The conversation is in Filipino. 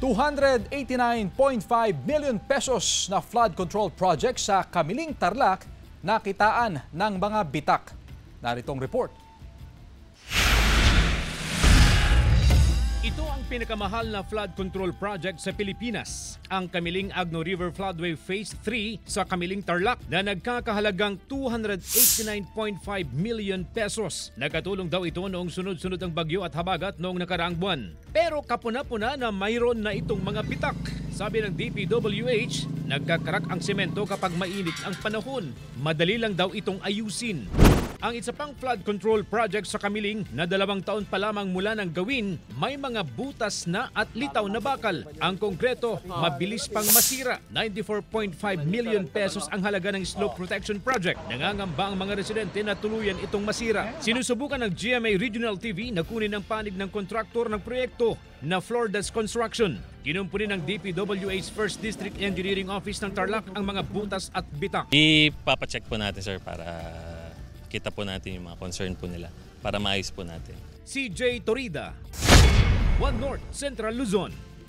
289.5 million pesos na flood control project sa Kamiling, Tarlac nakitaan ng mga bitak. Naritong report. Ito ang pinakamahal na flood control project sa Pilipinas, ang Kamiling Agno River Floodway Phase 3 sa Kamiling, Tarlac na nagkakahalagang 289.5 million pesos. Nagkatulong daw ito noong sunod-sunod ang bagyo at habagat noong nakaraang buwan. Pero kapuna-puna na mayroon na itong mga bitak. Sabi ng DPWH, nagkakarak ang semento kapag mainit ang panahon. Madali lang daw itong ayusin. Ang isa pang flood control project sa Kamiling na 2 taon pa lamang mula nang gawin, may mga butas na at litaw na bakal. Ang konkreto, mabilis pang masira. 94.5 million pesos ang halaga ng slope protection project. Nangangamba ang mga residente na tuluyan itong masira. Sinusubukan ng GMA Regional TV na kunin ang panig ng kontraktor ng proyekto na Flordas Construction. Kinumpunin ng DPWH 1st District Engineering Office ng Tarlac ang mga butas at bitak. Ipapacheck po natin, sir, para kita po natin yung mga concern po nila para maayos po natin. CJ Torida, One North Central Luzon.